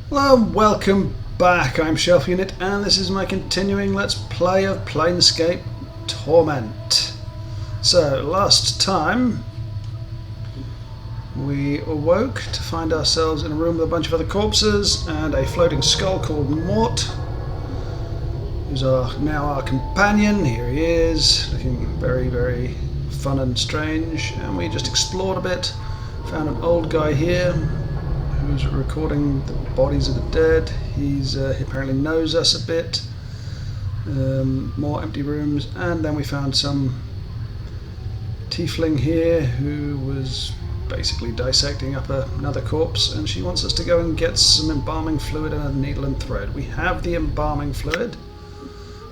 Hello and welcome back. I'm Shelf Unit and this is my continuing Let's Play of Planescape Torment. So, last time we awoke to find ourselves in a room with a bunch of other corpses and a floating skull called Mort, who's now our companion. Here he is, looking very, very fun and strange. And we just explored a bit, found an old guy here who's recording the bodies of the dead. He apparently knows us a bit. More empty rooms, and then we found some tiefling here who was basically dissecting up another corpse, and she wants us to go and get some embalming fluid and a needle and thread. We have the embalming fluid,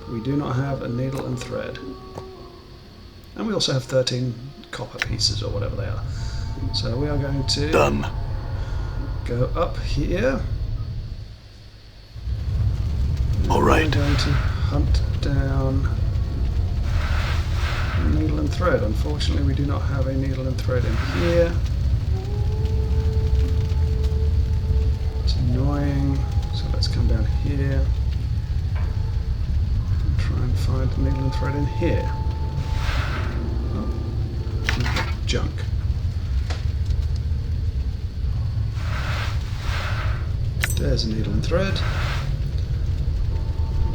but we do not have a needle and thread. And we also have 13 copper pieces or whatever they are. So we are going to go up here. All right. We're going to hunt down a needle and thread. Unfortunately, we do not have a needle and thread in here. It's annoying. So let's come down here and try and find a needle and thread in here. Oh, junk. There's a needle and thread.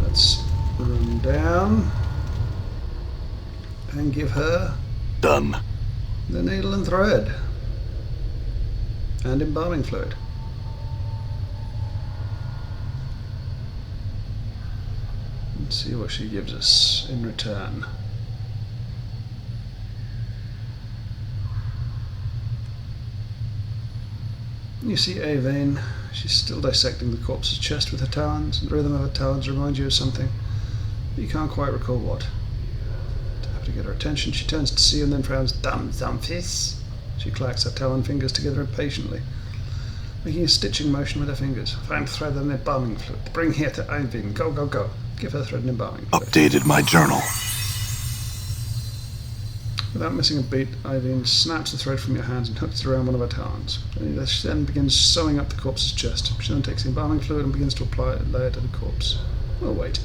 Let's run down and give her the needle and thread and embalming fluid. Let's see what she gives us in return. You see Avane. She's still dissecting the corpse's chest with her talons. The rhythm of her talons reminds you of something, but you can't quite recall what. To have to get her attention, she turns to see you and then frowns. Dumb Zumphies. She clacks her talon fingers together impatiently, making a stitching motion with her fingers. Find thread and embalming fluid. Bring here to Ivine. Go, go, go. Give her thread and embalming fluid. Updated my journal. Without missing a beat, Ivine snaps the thread from your hands and hooks it around one of her talons. She then begins sewing up the corpse's chest. She then takes the embalming fluid and begins to apply it layer to the corpse. We'll wait.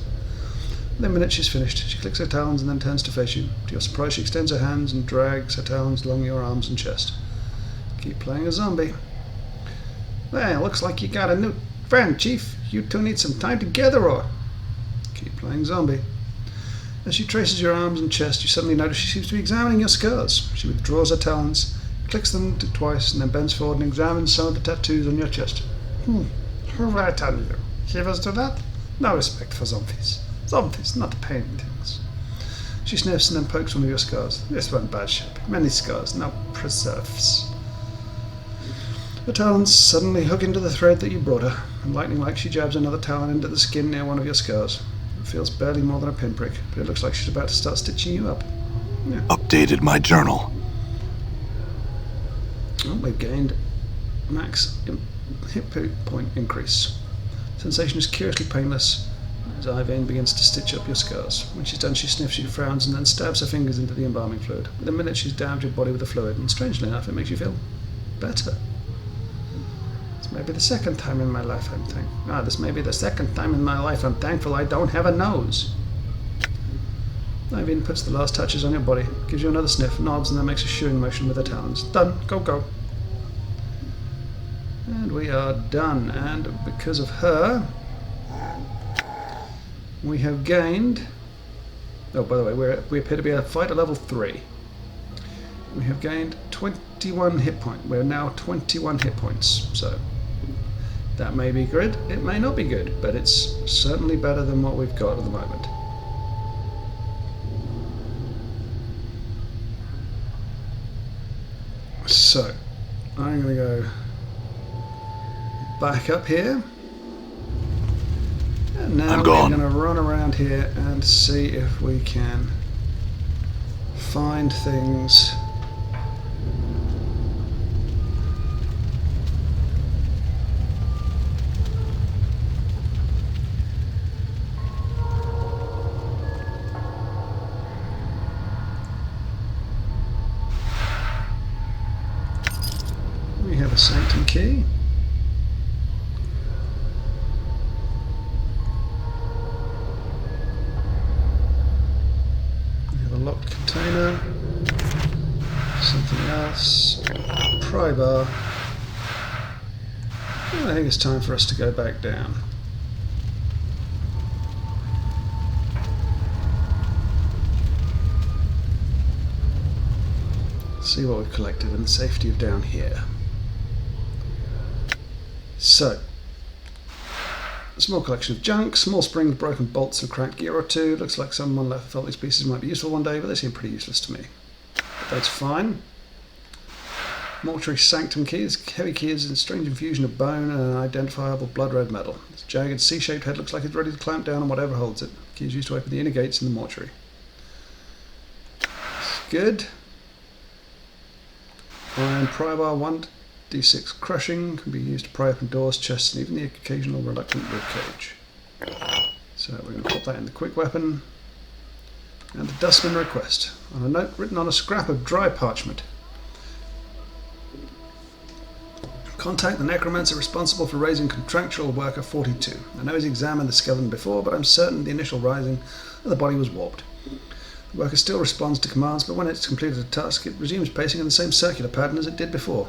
Within a minute she's finished. She clicks her talons and then turns to face you. To your surprise, she extends her hands and drags her talons along your arms and chest. Keep playing a zombie. Well, looks like you got a new friend, Chief. You two need some time together, or... Keep playing zombie. As she traces your arms and chest, you suddenly notice she seems to be examining your scars. She withdraws her talons, clicks them twice, and then bends forward and examines some of the tattoos on your chest. Right on you. Shivers to that? No respect for zombies. Zombies, not paintings. She sniffs and then pokes one of your scars. This one bad shape. Many scars, no preserves. Her talons suddenly hook into the thread that you brought her, and lightning-like she jabs another talon into the skin near one of your scars. It feels barely more than a pinprick, but it looks like she's about to start stitching you up. Yeah. Updated my journal. Well, we've gained max hit point increase. Sensation is curiously painless as Ivane begins to stitch up your scars. When she's done, she sniffs, she frowns, and then stabs her fingers into the embalming fluid. Within a minute, she's dabbed your body with the fluid, and strangely enough, it makes you feel better. This may be the second time in my life I'm thankful. This may be the second time in my life I'm thankful I don't have a nose. Ivine puts the last touches on your body, gives you another sniff, nods, and then makes a shooing motion with her talons. Done. Go, go. And we are done. And because of her, we have gained... Oh, by the way, we appear to be at fighter level 3. We have gained 21 hit points. We're now 21 hit points. So that may be good. It may not be good, but it's certainly better than what we've got at the moment. So I'm going to go back up here. And now we're going to run around here and see if we can find things. We have a sanctum key. else. Pry bar. And I think it's time for us to go back down. See what we've collected in the safety of down here. So, a small collection of junk, small springs, broken bolts and cracked gear or two. Looks like someone felt these pieces might be useful one day, but they seem pretty useless to me. But that's fine. Mortuary sanctum keys. Heavy key is a strange infusion of bone and an identifiable blood red metal. Its jagged C-shaped head looks like it's ready to clamp down on whatever holds it. The key is used to open the inner gates in the mortuary. Good. Iron pry bar 1d6 crushing can be used to pry open doors, chests, and even the occasional reluctant ribcage. So we're going to pop that in the quick weapon. And the dustman request on a note written on a scrap of dry parchment. Contact the necromancer responsible for raising contractual worker 42. I know he's examined the skeleton before, but I'm certain the initial rising of the body was warped. The worker still responds to commands, but when it's completed a task, it resumes pacing in the same circular pattern as it did before.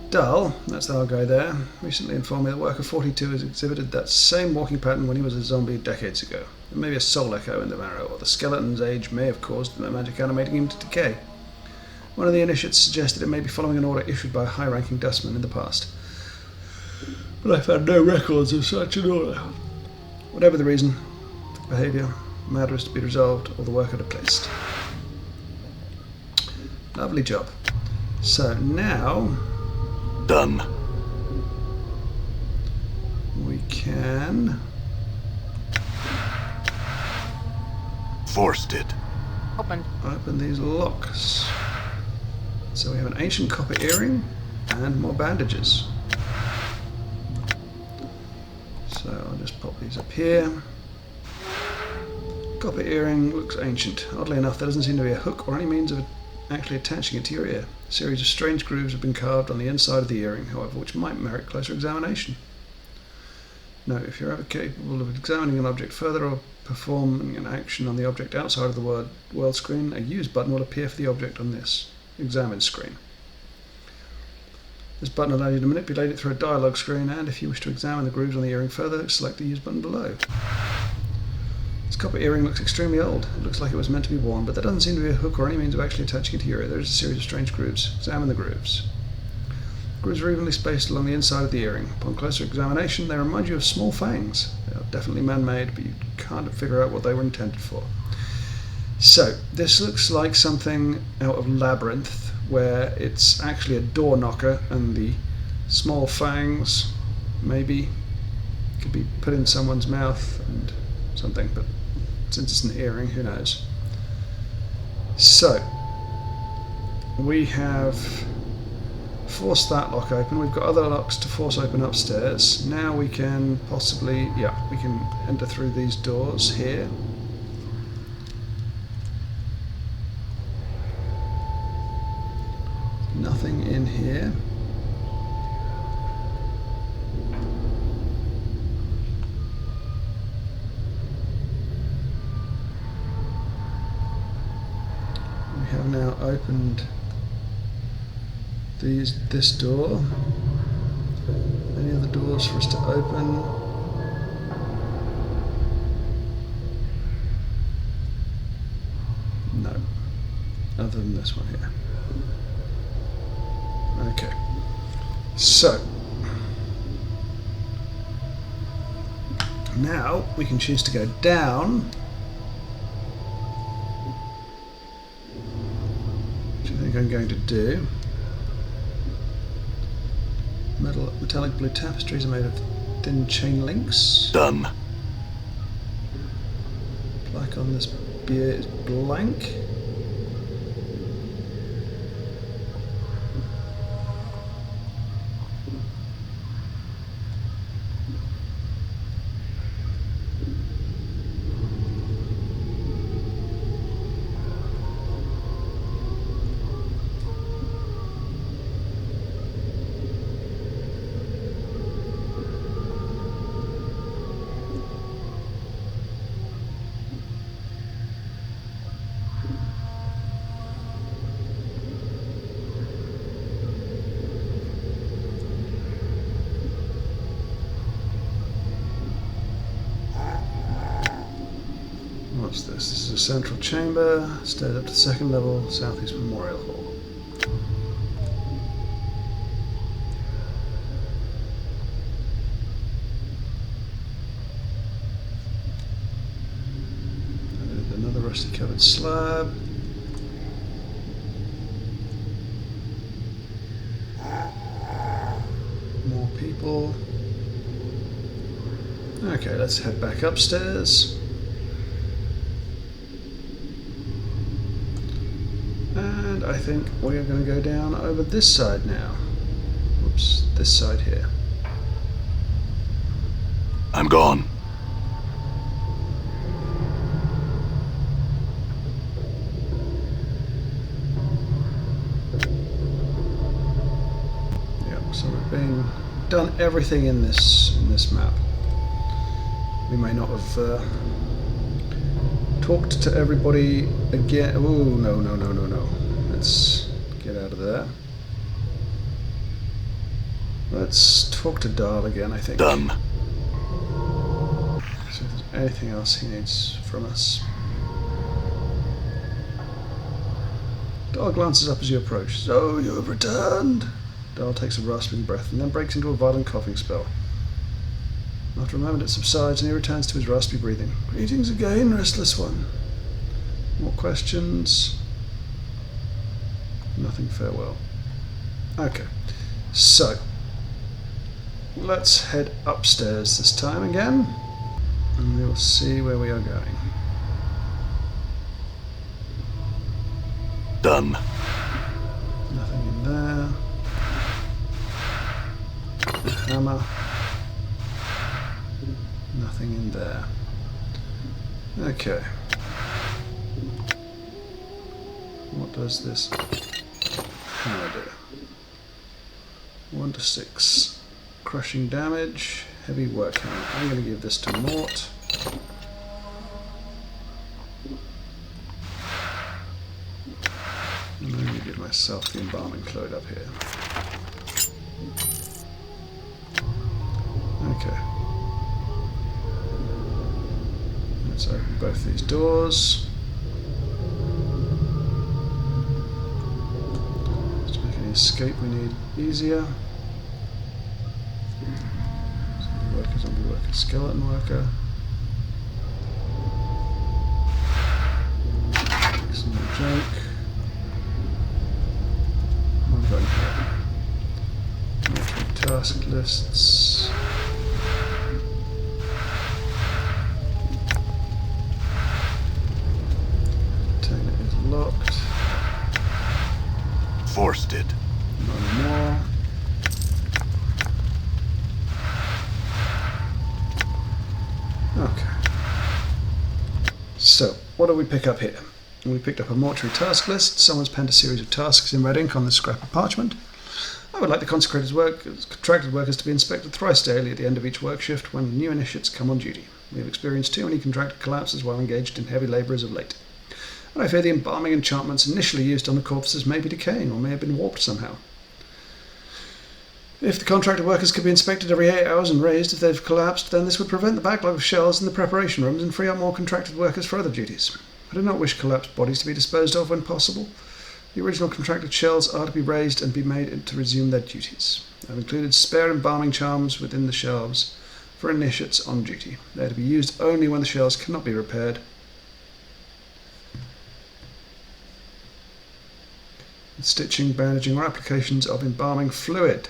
Dull, that's our guy there, recently informed me that worker 42 has exhibited that same walking pattern when he was a zombie decades ago. There may be a soul echo in the marrow, or the skeleton's age may have caused the magic animating him to decay. One of the initiates suggested it may be following an order issued by a high-ranking dustman in the past, but I found no records of such an order. Whatever the reason, the behaviour, the matter is to be resolved, or the worker replaced. Lovely job. So now Done. we can Forced it. Open. these locks. So we have an ancient copper earring and more bandages. So I'll just pop these up here. Copper earring looks ancient. Oddly enough, there doesn't seem to be a hook or any means of actually attaching it to your ear. A series of strange grooves have been carved on the inside of the earring, however, which might merit closer examination. Note, if you're ever capable of examining an object further or performing an action on the object outside of the world screen, a use button will appear for the object on this examine screen. This button allows you to manipulate it through a dialog screen, and if you wish to examine the grooves on the earring further, select the use button below. This copper earring looks extremely old. It looks like it was meant to be worn, but there doesn't seem to be a hook or any means of actually attaching it to your ear. There is a series of strange grooves. Examine the grooves. Grooves are evenly spaced along the inside of the earring. Upon closer examination, they remind you of small fangs. They are definitely man-made, but you can't figure out what they were intended for. So, this looks like something out of Labyrinth, where it's actually a door knocker, and the small fangs maybe could be put in someone's mouth and something, but since it's an earring, who knows. So, we have forced that lock open. We've got other locks to force open upstairs. Now we can possibly, we can enter through these doors here. Nothing in here. We have now opened this door. Any other doors for us to open? No. Other than this one here. Okay. So now we can choose to go down, which I think I'm going to do. Metallic blue tapestries are made of thin chain links. Done. Plaque on this beer is blank. Central Chamber, stairs up to the second level, Southeast Memorial Hall. Another rusty covered slab. More people. Okay, let's head back upstairs. And I think we are going to go down over this side now. Whoops, this side here. I'm gone. Yep, so we've done everything in this map. We may not have talked to everybody again. Oh, no. Let's get out of there. Let's talk to Dahl again, I think. Done. See if there's anything else he needs from us. Dahl glances up as you approach. So, you have returned. Dahl takes a rasping breath and then breaks into a violent coughing spell. After a moment it subsides and he returns to his raspy breathing. Greetings again, restless one. More questions? Nothing, farewell. Okay, so let's head upstairs this time again and we'll see where we are going. Done. Nothing in there. Hammer. Nothing in there. Okay. What does this hammer do? 1 to 6. Crushing damage. Heavy work hammer. I'm going to give this to Mort. And I'm going to give myself the embalming fluid up here. Okay. Let's open both these doors. To make any escape we need easier. Zombie worker, skeleton worker. Some more junk. What have I got here? Military task lists. Locked. Forced it. None more. Okay. So, what do we pick up here? We picked up a mortuary task list. Someone's penned a series of tasks in red ink on this scrap of parchment. I would like the contracted workers to be inspected thrice daily at the end of each work shift when new initiates come on duty. We have experienced too many contracted collapses while engaged in heavy labour as of late. And I fear the embalming enchantments initially used on the corpses may be decaying or may have been warped somehow. If the contracted workers could be inspected every 8 hours and raised if they've collapsed, then this would prevent the backlog of shells in the preparation rooms and free up more contracted workers for other duties. I do not wish collapsed bodies to be disposed of when possible. The original contracted shells are to be raised and be made to resume their duties. I've included spare embalming charms within the shelves for initiates on duty. They are to be used only when the shells cannot be repaired. Stitching, bandaging, or applications of embalming fluid.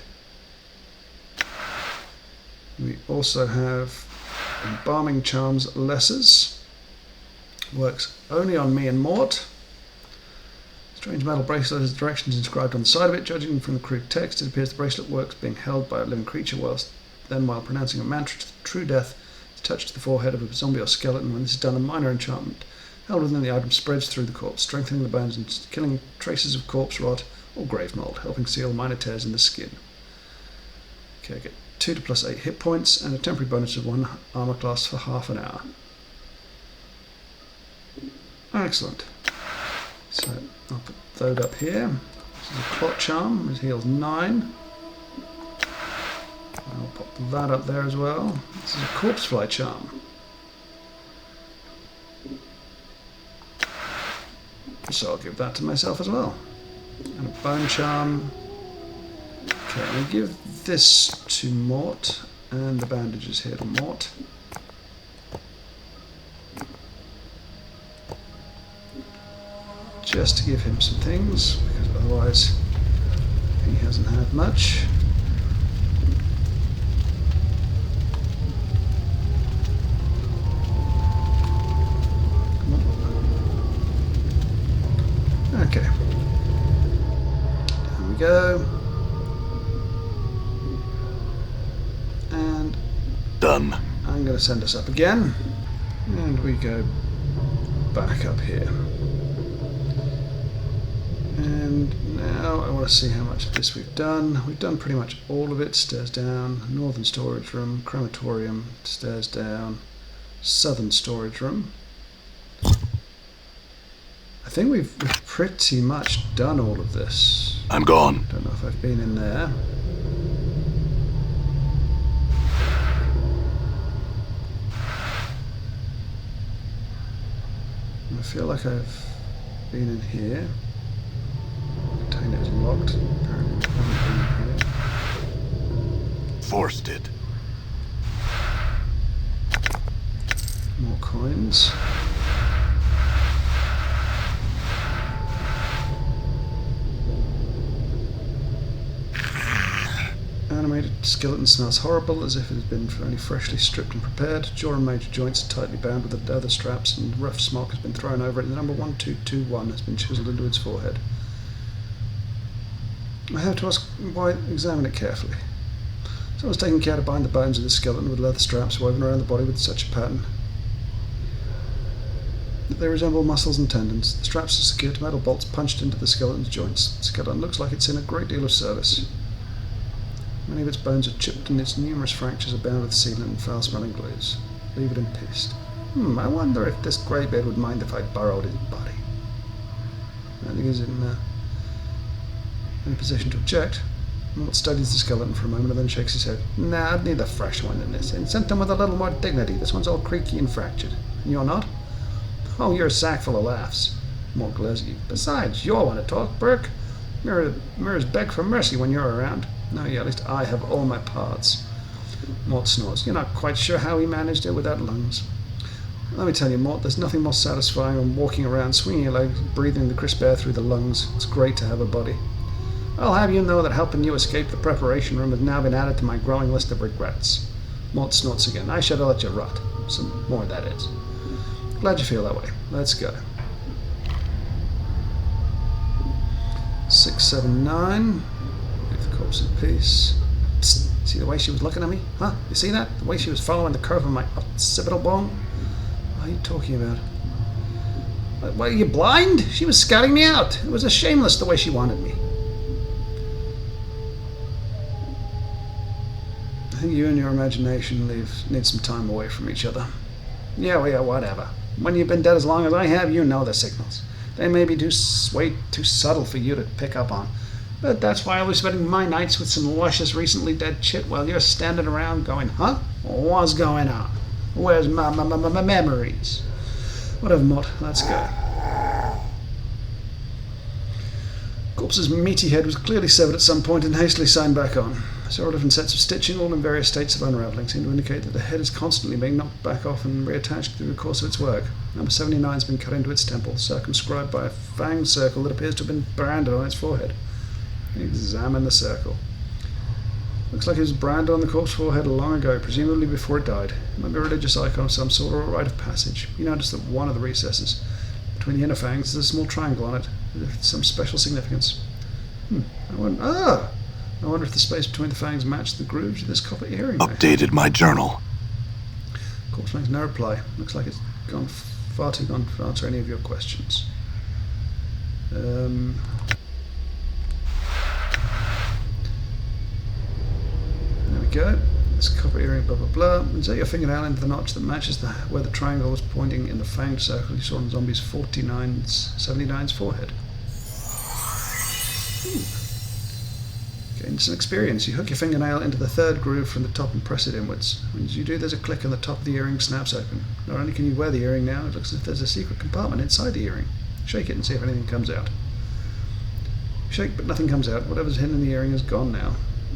We also have embalming charms lessers. Works only on me and Mort. Strange metal bracelet has directions inscribed on the side of it. Judging from the crude text, it appears the bracelet works being held by a living creature while pronouncing a mantra to true death is touched to the forehead of a zombie or skeleton. When this is done, a minor enchantment held within the item spreads through the corpse, strengthening the bones and killing traces of corpse rot or grave mold, helping seal minor tears in the skin. Okay, I get 2 to plus 8 hit points and a temporary bonus of 1 armor class for half an hour. Excellent. So I'll put those up here. This is a clot charm, it heals 9. I'll pop that up there as well. This is a corpse fly charm. So I'll give that to myself as well. And a bone charm. Okay, I'll give this to Mort, and the bandages here to Mort. Just to give him some things, because otherwise he hasn't had much. Okay. There we go. And Done. I'm going to send us up again. And we go back up here. And now I want to see how much of this we've done. We've done pretty much all of it. Stairs down, northern storage room, crematorium, stairs down, southern storage room. I think we've pretty much done all of this. I'm gone. Don't know if I've been in there. I feel like I've been in here. Container is locked. Apparently we haven't been here. Forced it. More coins. Animated skeleton smells horrible, as if it has been only freshly stripped and prepared. Jaw and major joints are tightly bound with leather straps, and rough smock has been thrown over it. The number 1221 has been chiseled into its forehead. I have to ask, why examine it carefully? Someone's taken care to bind the bones of this skeleton with leather straps woven around the body with such a pattern. They resemble muscles and tendons. The straps are secured to metal bolts punched into the skeleton's joints. The skeleton looks like it's in a great deal of service. Many of its bones are chipped and its numerous fractures are bound with sealant and foul-smelling glues. Leave it in peace. I wonder if this greybeard would mind if I borrowed his body. I think he's in a position to object. Mort studies the skeleton for a moment and then shakes his head. Nah, I'd need a fresh one than this, and sent him with a little more dignity. This one's all creaky and fractured. And you're not? Oh, you're a sack full of laughs. Mort glares at you. Besides, you're one to talk, Burke. Mirrors beg for mercy when you're around. No, yeah, at least I have all my parts. Mort snores. You're not quite sure how he managed it without lungs. Let me tell you, Mort, there's nothing more satisfying than walking around, swinging your legs, breathing the crisp air through the lungs. It's great to have a body. I'll have you know that helping you escape the preparation room has now been added to my growing list of regrets. Mort snorts again. I should have let you rot. Some more, that is. Glad you feel that way. Let's go. 679. Leave the corpse in peace. Psst. See the way she was looking at me? Huh? You see that? The way she was following the curve of my occipital bone? What are you talking about? What, are you blind? She was scouting me out. It was a shameless the way she wanted me. I think you and your imagination need some time away from each other. Yeah, well, yeah, whatever. When you've been dead as long as I have, you know the signals. They may be too subtle for you to pick up on. But that's why I'll be spending my nights with some luscious, recently dead chit while you're standing around going, huh? What's going on? Where's my memories? Whatever, Mort. Let's go. Corpse's meaty head was clearly severed at some point and hastily sewn back on. Several different sets of stitching, all in various states of unravelling, seem to indicate that the head is constantly being knocked back off and reattached through the course of its work. Number 79 has been cut into its temple, circumscribed by a fanged circle that appears to have been branded on its forehead. Examine the circle. Looks like it was branded on the corpse's forehead long ago, presumably before it died. It might be a religious icon of some sort or a rite of passage. You notice that one of the recesses between the inner fangs there's a small triangle on it, with some special significance. I wonder if the space between the fangs matched the grooves of this copper earring. Updated my journal. Corpse makes no reply. Looks like it's far too gone to answer any of your questions. There we go. This copper earring, blah blah blah. Insert your fingernail into the notch that matches where the triangle was pointing in the fanged circle you saw on zombie's 79's forehead. Gain some experience. You hook your fingernail into the third groove from the top and press it inwards. When you do, there's a click and the top of the earring snaps open. Not only can you wear the earring now, it looks as if there's a secret compartment inside the earring. Shake it and see if anything comes out. Shake, but nothing comes out. Whatever's hidden in the earring is gone now.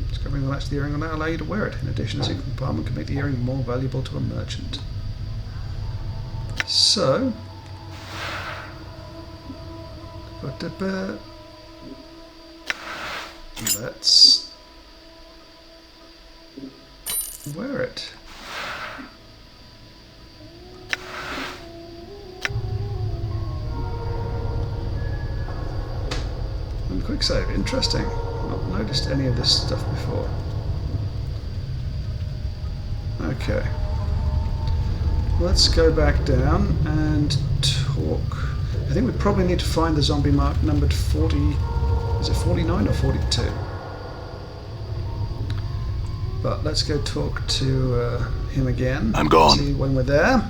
Discovering the latch to the earring will now allow you to wear it. In addition, a secret compartment can make the earring more valuable to a merchant. So, let's wear it. And quick save. Interesting. Not noticed any of this stuff before. Okay. Let's go back down and talk. I think we probably need to find the zombie mark numbered 40. Is it 49 or 42? But let's go talk to him again. I'm gone. See when we're there.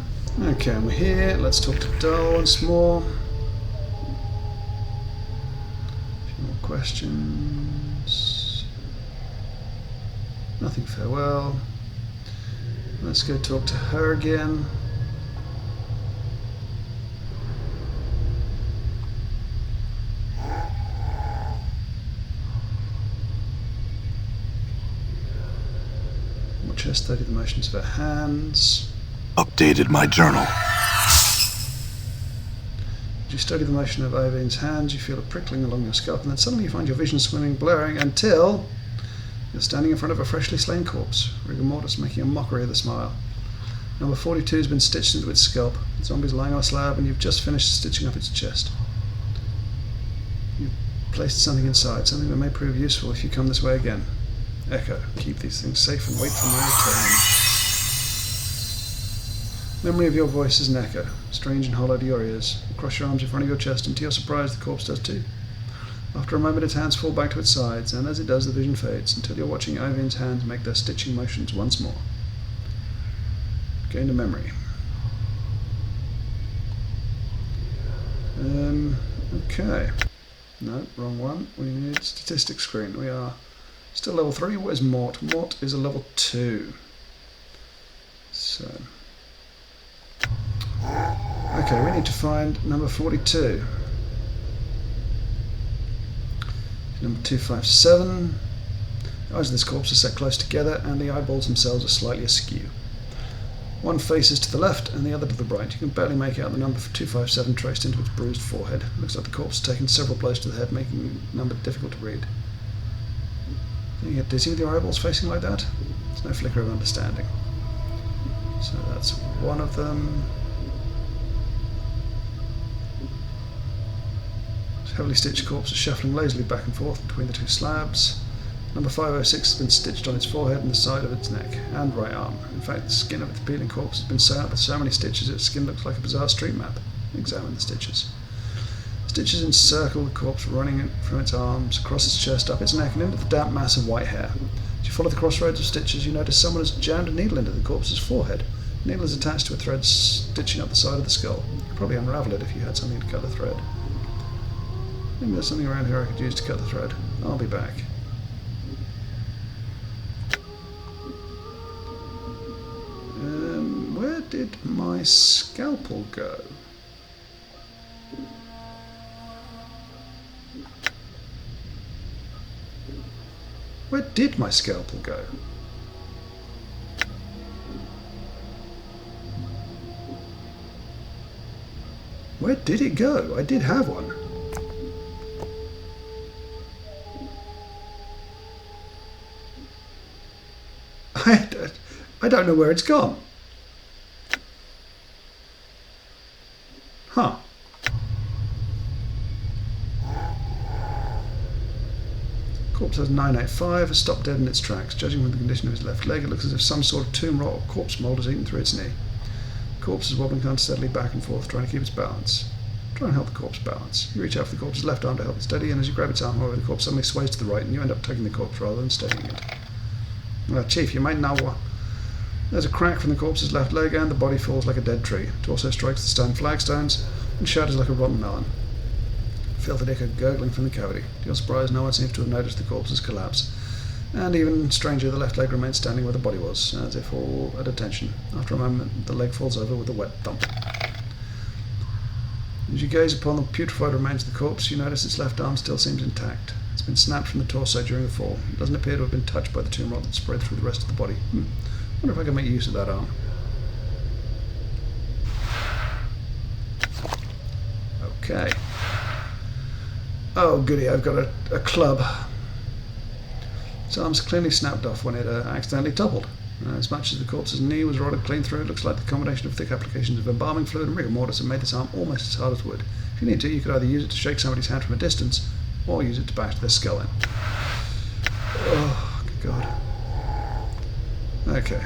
Okay, and we're here. Let's talk to Dull once more. A few more questions. Nothing farewell. Let's go talk to her again. Watch her study the motions of her hands. Updated my journal. As you study the motion of Irene's hands, you feel a prickling along your scalp, and then suddenly you find your vision swimming, blurring, until you're standing in front of a freshly slain corpse, rigor mortis making a mockery of the smile. Number 42 has been stitched into its scalp. The zombie's lying on a slab, and you've just finished stitching up its chest. You've placed something inside, something that may prove useful if you come this way again. Echo, keep these things safe and wait for my return. Memory of your voice is an echo, strange and hollow to your ears. You cross your arms in front of your chest, and to your surprise, the corpse does too. After a moment, its hands fall back to its sides, and as it does, the vision fades, until you're watching Ivan's hands make their stitching motions once more. Gain to memory. Okay. No, wrong one. We need statistics screen. We are still level 3. Where's Mort? Mort is a level 2. So. Okay, we need to find number 42. Number 257. The eyes of this corpse are set close together, and the eyeballs themselves are slightly askew. One face is to the left and the other to the right. You can barely make out the number 257 traced into its bruised forehead. It looks like the corpse has taken several blows to the head, making the number difficult to read. You get dizzy with your eyeballs facing like that? There's no flicker of understanding. So that's one of them. This heavily stitched corpse is shuffling lazily back and forth between the two slabs. Number 506 has been stitched on its forehead and the side of its neck and right arm. In fact, the skin of its peeling corpse has been sewn up with so many stitches its skin looks like a bizarre street map. Examine the stitches. Stitches encircle the corpse, running from its arms, across its chest, up its neck, and into the damp mass of white hair. As you follow the crossroads of stitches, you notice someone has jammed a needle into the corpse's forehead. The needle is attached to a thread stitching up the side of the skull. You could probably unravel it if you had something to cut the thread. Maybe there's something around here I could use to cut the thread. I'll be back. Where did my scalpel go? Where did my scalpel go? Where did it go? I did have one. I don't know where it's gone. Huh. Corpse has 985, has stopped dead in its tracks. Judging from the condition of his left leg, it looks as if some sort of tomb rot or corpse mould has eaten through its knee. The corpse is wobbling unsteadily back and forth, trying to keep its balance. Try and help the corpse balance. You reach out for the corpse's left arm to help it steady, and as you grab its arm, however, the corpse suddenly sways to the right, and you end up tugging the corpse rather than steadying it. Chief, you might know what. There's a crack from the corpse's left leg, and the body falls like a dead tree. It also strikes the stone flagstones and shatters like a rotten melon. Filthy echo gurgling from the cavity. To your surprise, no one seems to have noticed the corpse's collapse. And even stranger, the left leg remains standing where the body was, as if all at attention. After a moment, the leg falls over with a wet thump. As you gaze upon the putrefied remains of the corpse, you notice its left arm still seems intact. It's been snapped from the torso during the fall. It doesn't appear to have been touched by the tomb rot that spread through the rest of the body. Wonder if I can make use of that arm. Okay. Oh goody, I've got a club. Its arm's clearly snapped off when it accidentally toppled. As much as the corpse's knee was rotted clean through, it looks like the combination of thick applications of embalming fluid and rigor mortis have made this arm almost as hard as wood. If you need to, you could either use it to shake somebody's hand from a distance, or use it to bash their skull in. Oh, good God. Okay.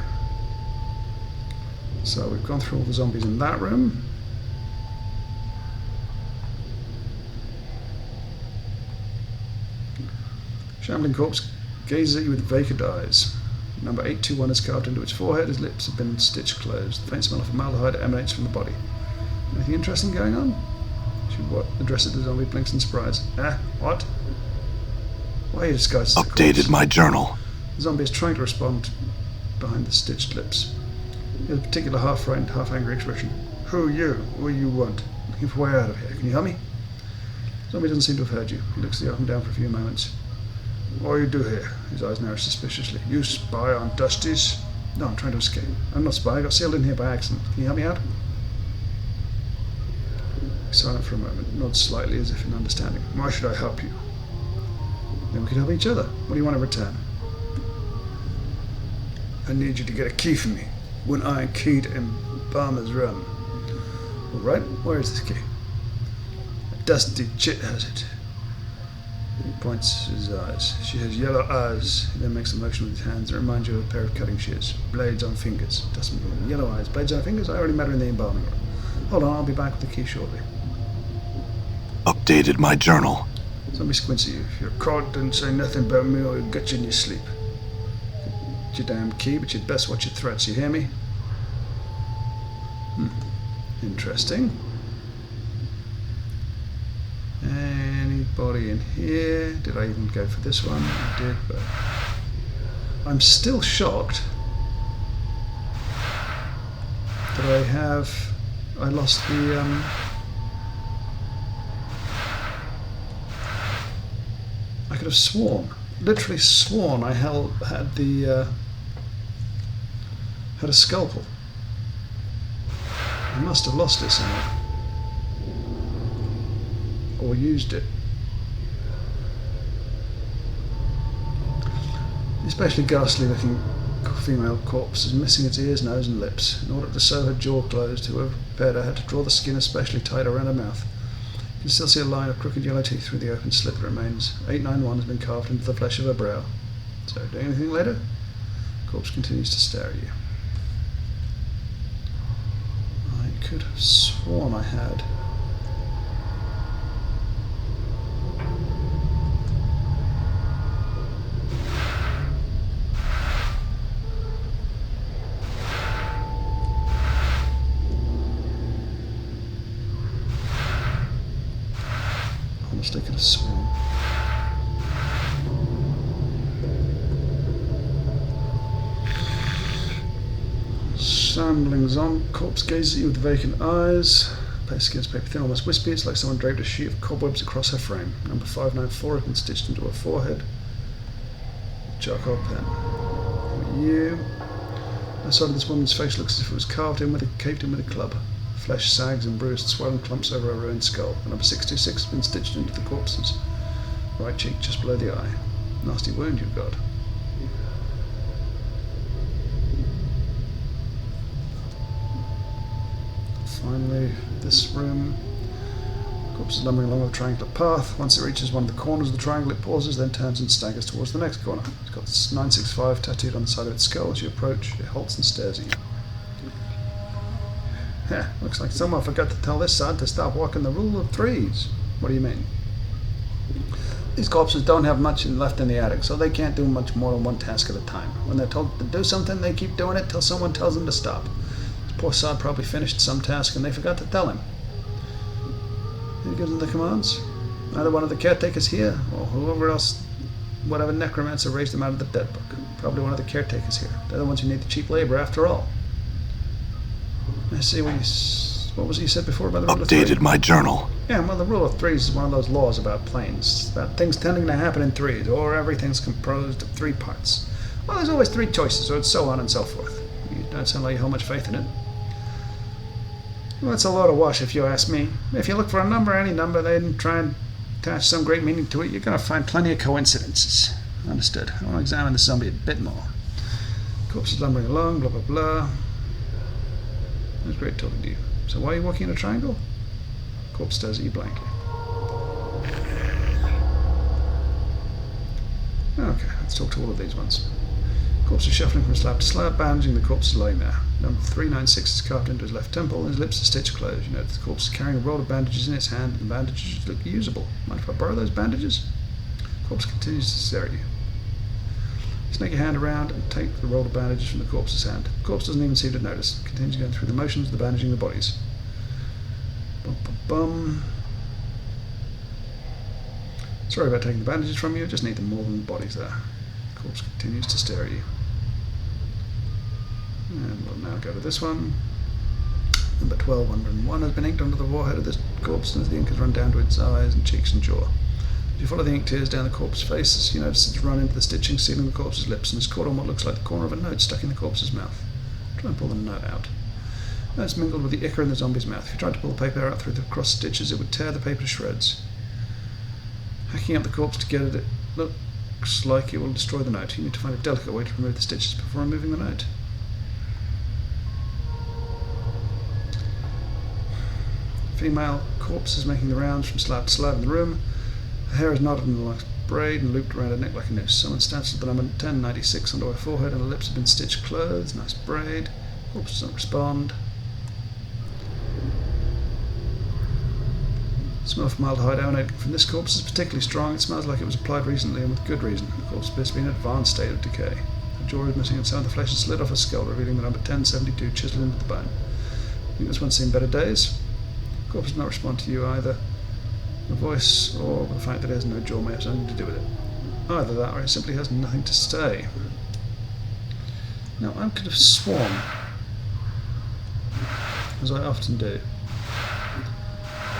So we've gone through all the zombies in that room. Shambling corpse gazes at you with vacant eyes. Number 821 is carved into its forehead, his lips have been stitched closed. The faint smell of formaldehyde emanates from the body. Anything interesting going on? Addresses the zombie, blinks in surprise. What? Why are you disguised as a corpse? Updated my journal. The zombie is trying to respond behind the stitched lips. He has a particular half-frightened, half-angry expression. Who are you? What do you want? Looking for a way out of here. Can you help me? The zombie doesn't seem to have heard you. He looks you up and down for a few moments. What do you do here? His eyes narrow suspiciously. You spy on Dusty's? No, I'm trying to escape. I'm not spy. I got sealed in here by accident. Can you help me out? He's silent for a moment, nods slightly as if in understanding. Why should I help you? Then we could help each other. What do you want in return? I need you to get a key for me. One iron key to Embalmer's room. All right, where is this key? A dusty chit has it. He points his eyes. She has yellow eyes. He then makes a motion with his hands that reminds you of a pair of cutting shears. Blades on fingers. Dustman woman. Yellow eyes. Blades on fingers? I already met her in the embalming room. Hold on, I'll be back with the key shortly. Updated my journal. Somebody squints at you. If you're caught, don't say nothing about me or you'll get you in your sleep. Get your damn key, but you'd best watch your threats, you hear me? Interesting. Anybody in here? Did I even go for this one? I did, but I'm still shocked that I lost the I could have sworn, literally sworn I had a scalpel. I must have lost it somewhere. Or used it. The especially ghastly looking female corpse is missing its ears, nose and lips. In order to sew her jaw closed, whoever prepared her had to draw the skin especially tight around her mouth. You can still see a line of crooked yellow teeth through the open slit that remains. 891 has been carved into the flesh of her brow. So, doing anything later? The corpse continues to stare at you. I could have sworn I had. I could have sworn. Shambling corpse gazes at you with vacant eyes. Paste against paper thin, almost wispy. It's like someone draped a sheet of cobwebs across her frame. Number 594 has been stitched into her forehead. Charcoal pen. You. The side of this woman's face looks as if it was caved in with a club. Flesh sags and bruised, swollen clumps over her ruined skull. The number 626 has been stitched into the corpse's right cheek, just below the eye. Nasty wound you've got. Finally, this room. The corpse is lumbering along a triangular path. Once it reaches one of the corners of the triangle, it pauses, then turns and staggers towards the next corner. It's got 965 tattooed on the side of its skull. As you approach, it halts and stares at you. Looks like someone forgot to tell this son to stop walking the rule of threes. What do you mean? These corpses don't have much left in the attic, so they can't do much more than one task at a time. When they're told to do something, they keep doing it till someone tells them to stop. This poor sod probably finished some task and they forgot to tell him. Who gives them the commands? Either one of the caretakers here, or whoever else, whatever necromancer raised them out of the dead book. Probably one of the caretakers here. They're the ones who need the cheap labor after all. I see what What was it you said before about the rule of Updated three? my journal. Yeah, well, the rule of threes is one of those laws about planes. It's about things tending to happen in threes, or everything's composed of 3 parts. Well, there's always 3 choices, or so on and so forth. You don't sound like you hold much faith in it. Well, it's a load of wash if you ask me. If you look for a number, any number, then try and attach some great meaning to it, you're going to find plenty of coincidences. Understood. I want to examine the zombie a bit more. Corpse is lumbering along, blah blah blah. It was great talking to you. So why are you walking in a triangle? Corpse stares at you blankly. Okay, let's talk to all of these ones. Corpse is shuffling from slab to slab, bandaging the corpse is lying there. Number 396 is carved into his left temple, and his lips are stitched closed. You notice the corpse is carrying a roll of bandages in its hand, and the bandages look usable. Mind if I borrow those bandages? Corpse continues to stare at you. Snake your hand around and take the roll of bandages from the corpse's hand. The corpse doesn't even seem to notice. It continues going through the motions of the bandaging the bodies. Bum, bum, bum. Sorry about taking the bandages from you, I just need them more than the bodies there. The corpse continues to stare at you. And we'll now go to this one. Number 1201 has been inked onto the forehead of this corpse, and as the ink has run down to its eyes and cheeks and jaw. As you follow the ink tears down the corpse's face, you notice it's run into the stitching sealing the corpse's lips, and is caught on what looks like the corner of a note stuck in the corpse's mouth. Try and pull the note out. Now it's mingled with the ichor in the zombie's mouth. If you tried to pull the paper out through the cross stitches, it would tear the paper to shreds. Hacking up the corpse to get at it looks like it will destroy the note. You need to find a delicate way to remove the stitches before removing the note. Female corpse is making the rounds from slab to slab in the room. Her hair is knotted in a long braid and looped around her neck like a noose. Someone stands at the number 1096 onto her forehead, and her lips have been stitched closed. Nice braid. Corpse doesn't respond. The smell of formaldehyde emanating from this corpse is particularly strong. It smells like it was applied recently and with good reason. The corpse appears to be in an advanced state of decay. The jaw is missing and some of the flesh has slid off her skull, revealing the number 1072 chiseled into the bone. I think this one's seen better days. The corpse does not respond to you either. The voice or the fact that it has no jaw may have something to do with it. Either that or it simply has nothing to say. Now I could have sworn, as I often do,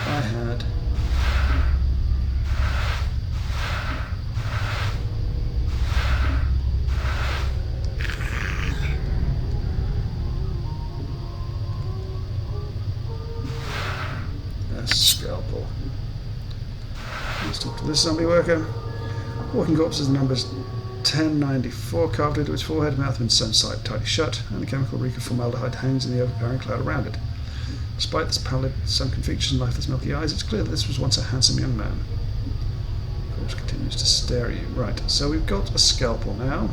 I had a scalpel. Let's talk to this zombie worker. Walking corpse's numbers 1094 carved into its forehead, mouth and sewn side tightly shut, and the chemical reek of formaldehyde hangs in the overpowering cloud around it. Despite this pallid, sunken features and lifeless milky eyes, it's clear that this was once a handsome young man. The corpse continues to stare at you. Right, so we've got a scalpel now.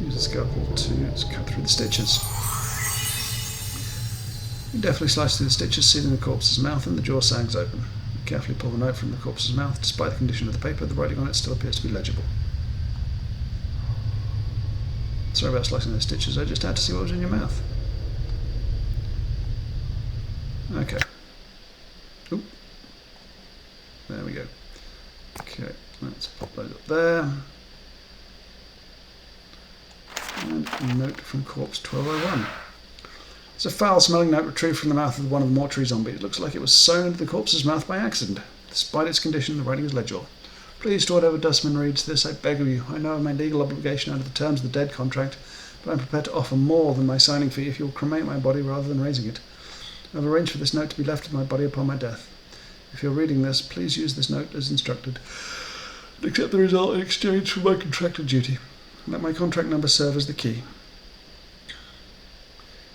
Use the scalpel to cut through the stitches. You deftly slice through the stitches, sealing the corpse's mouth, and the jaw sags open. You carefully pull the note from the corpse's mouth. Despite the condition of the paper, the writing on it still appears to be legible. Sorry about slicing those stitches, I just had to see what was in your mouth. Okay. Oop. There we go. Okay, let's pop those up there. And a note from corpse 1201. It's a foul-smelling note retrieved from the mouth of one of the mortuary zombies. It looks like it was sewn into the corpse's mouth by accident. Despite its condition, the writing is legible. Please, to whatever dustman reads this, I beg of you. I know of my legal obligation under the terms of the dead contract, but I'm prepared to offer more than my signing fee if you'll cremate my body rather than raising it. I've arranged for this note to be left with my body upon my death. If you're reading this, please use this note as instructed and accept the result in exchange for my contracted duty. Let my contract number serve as the key.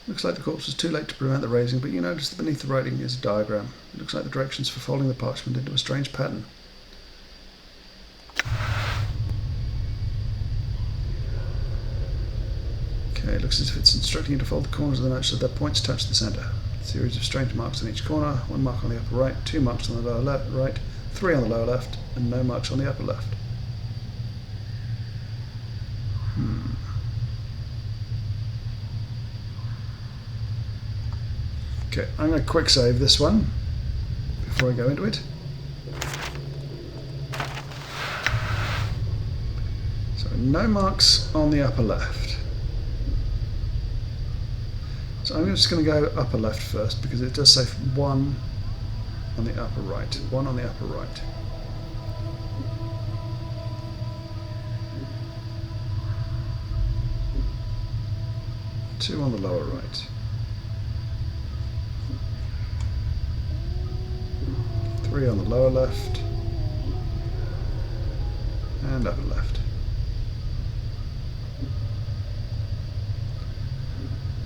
Looks like the corpse was too late to prevent the raising, but you notice that beneath the writing is a diagram. It looks like the directions for folding the parchment into a strange pattern. Okay, it looks as if it's instructing you to fold the corners of the note so that their points touch the centre. A series of strange marks on each corner, 1 mark on the upper right, 2 marks on the lower right, 3 on the lower left, and no marks on the upper left. Okay, I'm going to quick save this one before I go into it. So no marks on the upper left. So I'm just going to go upper left first because it does say 1 on the upper right. 1 on the upper right. Two on the lower right. 3 on the lower left. And upper left.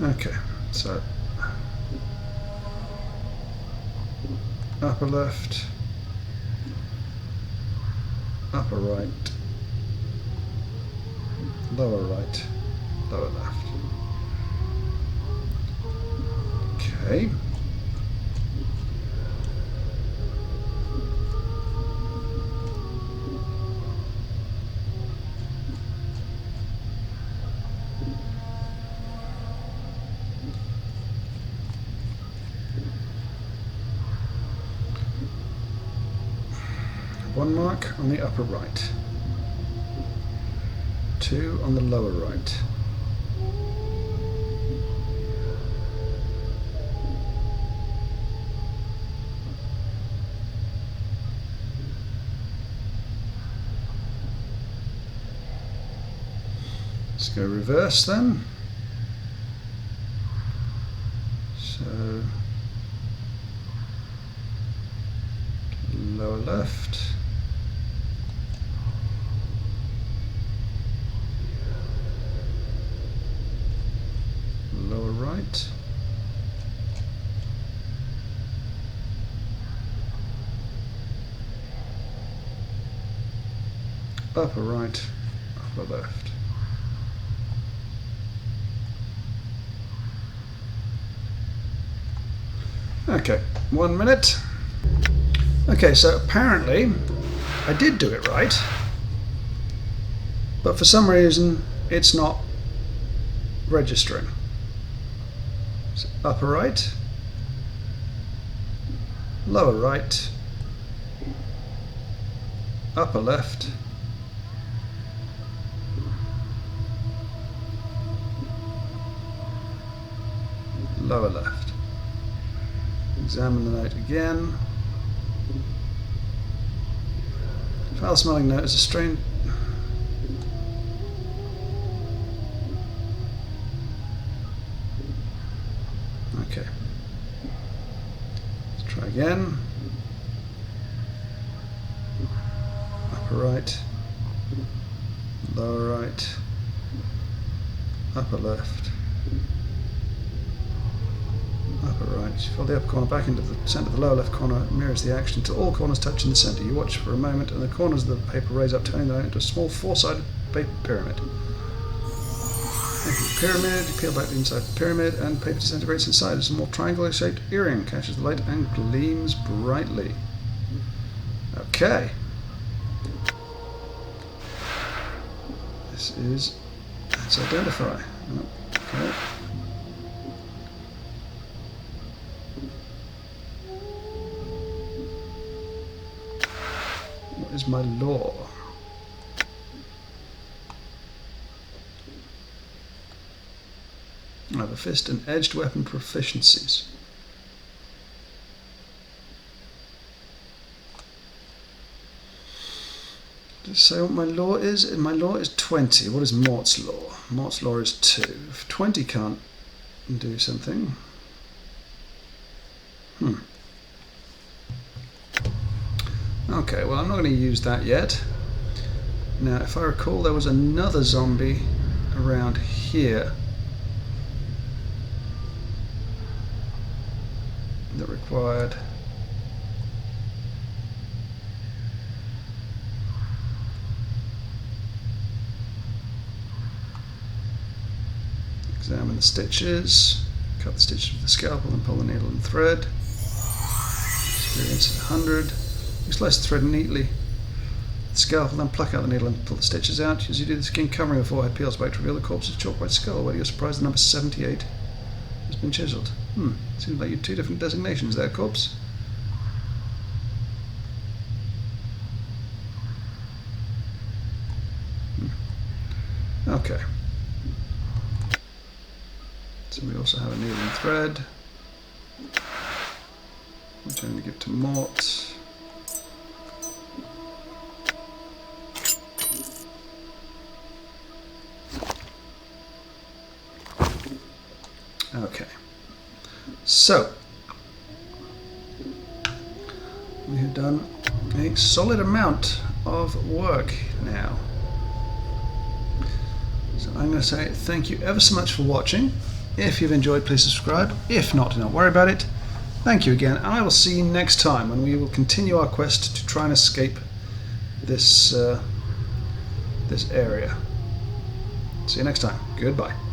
Okay, so upper left, upper right, lower right, lower left. Okay. One mark on the upper right, 2 on the lower right. Let's go reverse then. So lower left. Lower right. Upper right, upper left. Okay, 1 minute. Okay, so apparently I did do it right, but for some reason it's not registering. So upper right, lower right, upper left, lower left. Examine the note again. Foul smelling note is a strange. Okay. Let's try again. Upper right, lower right, upper left, upper right. Fold the upper corner back into the centre of the lower left corner. It mirrors the action until all corners touch in the centre. You watch for a moment and the corners of the paper raise up, turning the note into a small four-sided paper pyramid. Pyramid, you peel back the inside of the pyramid and paper disintegrates inside. It's a more triangular-shaped earring, catches the light and gleams brightly. Okay. This is, let's identify. Okay. What is my law? I have a fist and edged weapon proficiencies. Does it say what my law is? My law is 20. What is Mort's law? Mort's law is 2. If 20 can't do something. Okay, well I'm not going to use that yet. Now if I recall there was another zombie around here that required examine the stitches, cut the stitches with the scalpel and pull the needle and thread. Experience 100. You slice the thread neatly with the scalpel, then pluck out the needle and pull the stitches out. As you do, the skin covering the forehead peels back to reveal the corpse's chalk white skull. Whether you're surprised, the number 78 has been chiselled. Seems like you had 2 different designations there, corpse. Okay. So So we also have a needle and thread, which I'm going to give to Mort. Okay, so we have done a solid amount of work now. So I'm going to say thank you ever so much for watching. If you've enjoyed, please subscribe. If not, do not worry about it. Thank you again, and I will see you next time when we will continue our quest to try and escape this this area. See you next time. Goodbye.